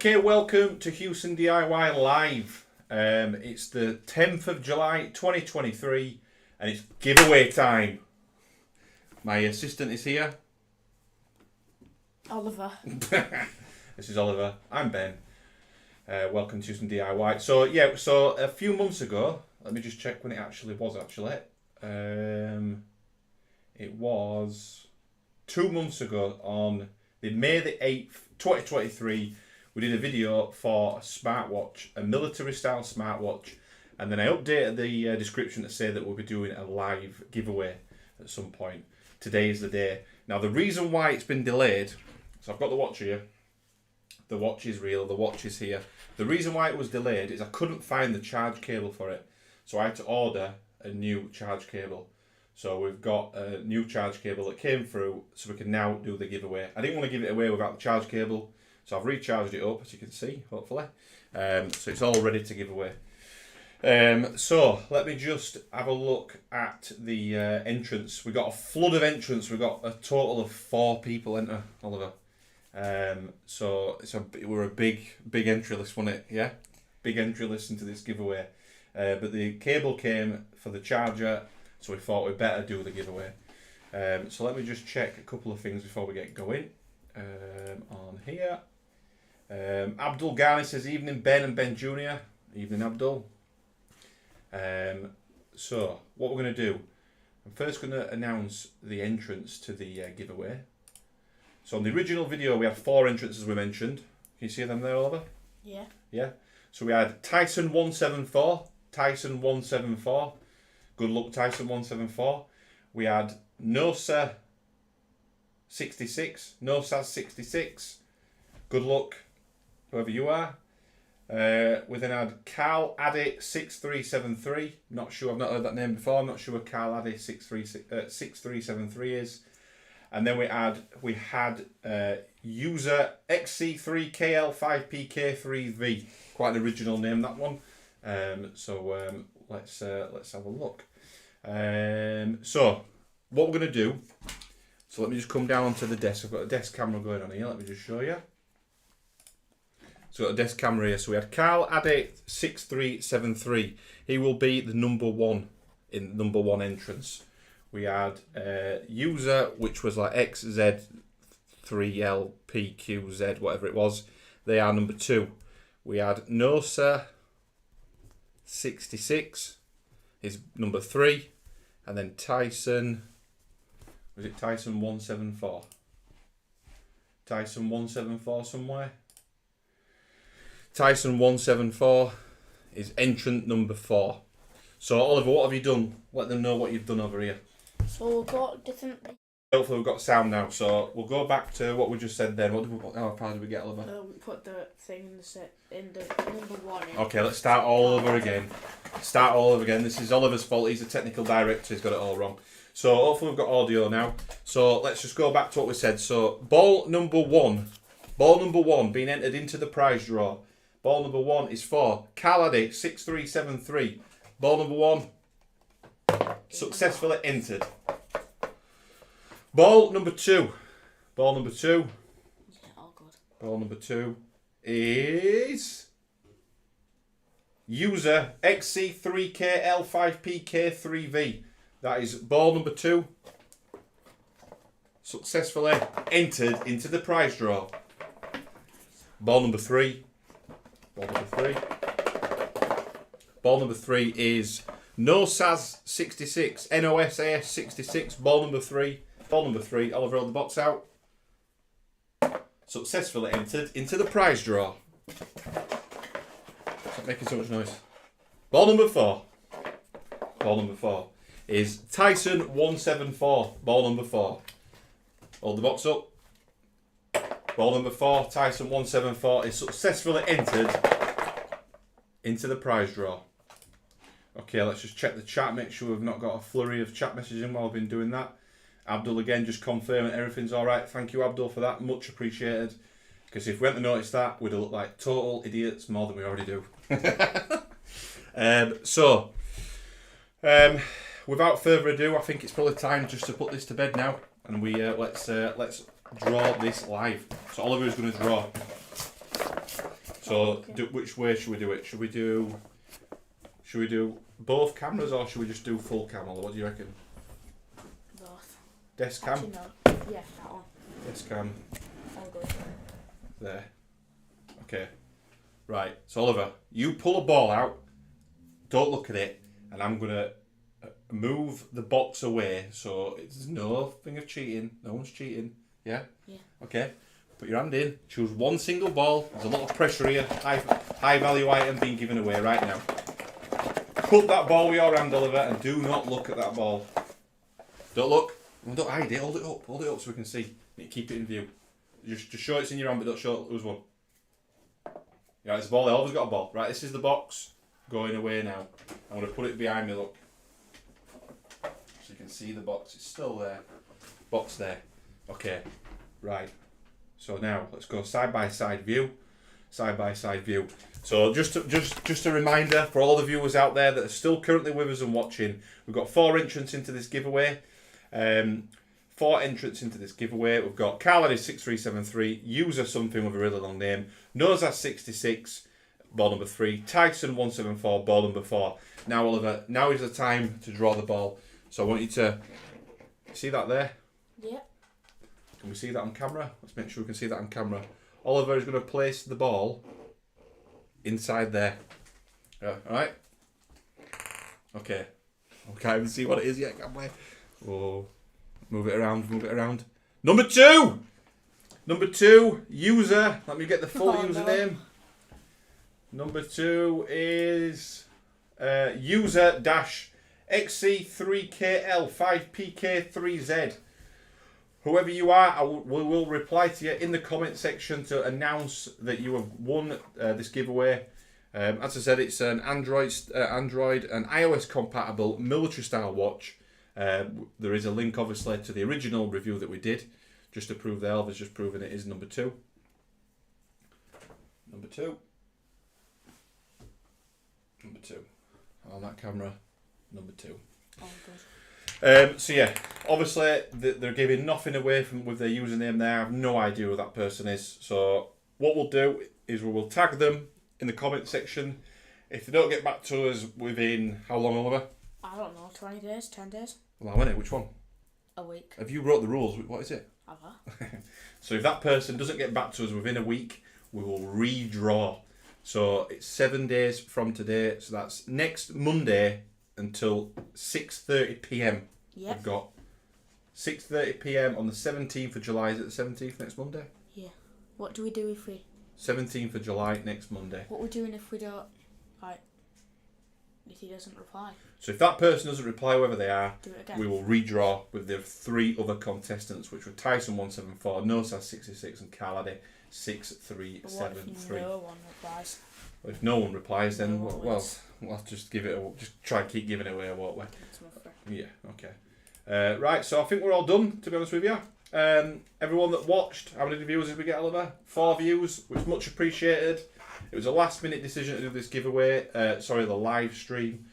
Okay, welcome to Huson DIY Live. It's the 10th of July 2023 and it's giveaway time. My assistant is here. Oliver. This is Oliver. I'm Ben. Welcome to Huson DIY. So a few months ago, let me just check when it actually was it was 2 months ago on May the 8th, 2023. We did a video for a smartwatch, a military style smartwatch, and then I updated the description to say that we'll be doing a live giveaway at some point. Today is the day. Now the reason why it's been delayed, so I've got the watch here. The watch is real, the watch is here. The reason why it was delayed is I couldn't find the charge cable for it. So I had to order a new charge cable. So we've got a new charge cable that came through, so we can now do the giveaway. I didn't want to give it away without the charge cable, so I've recharged it up, as you can see, hopefully. So it's all ready to give away. So let me just have a look at the entrance. We got a flood of entrants. We got a total of 4 people enter, Oliver. So we're a big entry list, wasn't it? Yeah, big entry list into this giveaway. But the cable came for the charger, so we thought we'd better do the giveaway. So let me just check a couple of things before we get going. On here, Abdul Ghani says, "Evening Ben and Ben Jr." Evening Abdul. So what we're going to do, I'm first going to announce the entrance to the giveaway. So on the original video we had 4 entrances we mentioned. Can you see them there, Oliver? Yeah. Yeah. So we had Tyson 174, Tyson 174. Good luck, Tyson 174. We had Nosa 66, Nosas 66. Good luck, whoever you are. We then had Carl Addy 6373. Not sure, I've not heard that name before. I'm not sure what Carl Addy 6373 is. And then we had user XC3KL5PK3V. Quite an original name, that one. Let's have a look. So what we're going to do. So let me just come down onto the desk. I've got a desk camera going on here. Let me just show you. So I've got a desk camera here. So we had Carl Addy 6373. He will be the number 1 in number 1 entrance. We had user, which was like XZ3LPQZ, whatever it was. They are number 2. We had Nosa 66 is number 3. And then Tyson, was it Tyson 174? Tyson 174 somewhere? Tyson 174 is entrant number 4. So Oliver, what have you done? Let them know what you've done over here. So we've got different. Hopefully we've got sound now, so we'll go back to what we just said then. How far did we get, Oliver? We put the thing in the set in the number 1. Okay, let's start all over again. This is Oliver's fault. He's the technical director. He's got it all wrong. So hopefully we've got audio now. So let's just go back to what we said. So ball number one being entered into the prize draw. Ball number 1 is for Carladdy 6373. Ball number 1 successfully entered. Ball number 2. Yeah, all good. Ball number 2 is user XC3KL5PK3V. That is ball number 2. Successfully entered into the prize draw. Ball number 3. Ball number 3 is NOSAS 66. NOSAS 66. Ball number 3. Oliver, roll the box out. Successfully entered into the prize draw. Stop making so much noise. Ball number 4 is Tyson 174. Ball number 4. Hold the box up. Ball number 4, Tyson 174, is successfully entered into the prize draw. Okay, let's just check the chat, make sure we've not got a flurry of chat messaging while we've been doing that. Abdul again just confirming everything's alright. Thank you, Abdul, for that. Much appreciated. Because if we hadn't noticed that, we'd have looked like total idiots more than we already do. Without further ado, I think it's probably time just to put this to bed now. And we let's draw this live. So Oliver is going to draw. So, okay. which way should we do it? Should we do both cameras or should we just do full cam? What do you reckon? Both. Desk cam? Actually, no. Yeah, that one. Desk cam. All good. There. Okay. Right. So, Oliver, you pull a ball out. Don't look at it. And I'm going to move the box away so it's no thing of cheating. No one's cheating. Yeah? Yeah. Okay. Put your hand in. Choose one single ball. There's a lot of pressure here. High value item being given away right now. Put that ball with your hand, Oliver, and do not look at that ball. Don't look. Well, don't hide it. Hold it up. Hold it up so we can see. Keep it in view. Just show it's in your hand, but don't show who's won. Yeah, it's a ball. They always got a ball. Right, this is the box going away now. I'm going to put it behind me, look. So you can see the box. It's still there. Box there. Okay. Right. So now let's go side by side view. Side by side view. So just a reminder for all the viewers out there that are still currently with us and watching, we've got 4 entrants into this giveaway. 4 entrants into this giveaway. We've got Carlady 6373, user something with a really long name, Nozas 66, ball number 3, Tyson 174, ball number 4. Now Oliver, now is the time to draw the ball. So I want you to see that there. Yeah. Can we see that on camera? Let's make sure we can see that on camera. Oliver is going to place the ball inside there. Yeah, alright? Okay. I can't even see what it is yet, can we? Oh, move it around, move it around. Number 2! Number 2, user. Let me get the full username. No. Number 2 is user-XC3KL5PK3Z. Whoever you are, we will reply to you in the comment section to announce that you have won this giveaway. As I said, it's an Android and iOS compatible military style watch. There is a link obviously to the original review that we did, just to prove that Elva's just proven it is number 2. Number 2. Number 2. On that camera, number 2. All good. So yeah, obviously they're giving nothing away with their username there. I have no idea who that person is. So what we'll do is we will tag them in the comment section. If they don't get back to us within how long, Oliver? I don't know, 20 days, 10 days? Well, I know which one. A week. Have you wrote the rules? What is it? Have I? So if that person doesn't get back to us within a week, we will redraw. So it's 7 days from today. So that's next Monday until 6:30 p.m. Yep. We've got 6:30 p.m. on the 17th of July. Is it the 17th next Monday? Yeah. What do we do if we... 17th of July next Monday. What we're doing if we don't... Like... If he doesn't reply? So if that person doesn't reply, whoever they are, Do it again. we will redraw with the 3 other contestants, which were Tyson 174, Nosas 66 and Carlady But 6373. what if no one replies? If no one replies, then No one well, wins. we'll have to just give it. Just try and keep giving it away, won't we? It's my friend. Yeah. Okay. Right. So I think we're all done. To be honest with you, everyone that watched, how many views did we get, Oliver? 4 views, which is much appreciated. It was a last-minute decision to do this giveaway. Sorry, the live stream.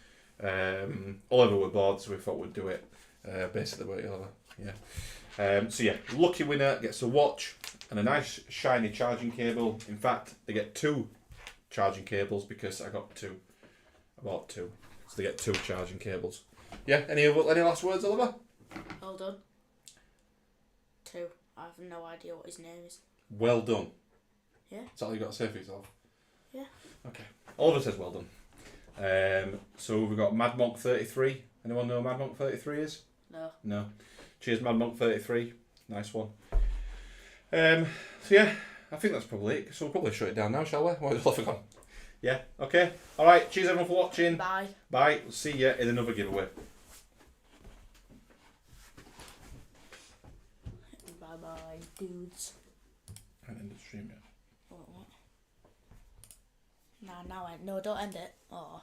Oliver were bored, so we thought we'd do it. Basically, weren't you, Oliver? Yeah. So yeah, lucky winner gets a watch and a nice shiny charging cable. In fact, they get 2 charging cables because I got 2. I bought 2, so they get 2 charging cables. Yeah. Any last words, Oliver? Well done. 2. I have no idea what his name is. Well done. Yeah. Is that all you got to say for yourself? Yeah. Okay. Oliver says well done. So we've got Mad Monk 33. Anyone know who Mad Monk 33 is? No. No. Cheers, Mad Monk 33. Nice one. So yeah, I think that's probably it. So we'll probably shut it down now, shall we? What have I gone? Yeah. Okay. All right. Cheers, everyone, for watching. Bye. Bye. We'll see you in another giveaway. Bye-bye, dudes. And end the stream yet. What? Nah, now end. No, don't end it. Oh.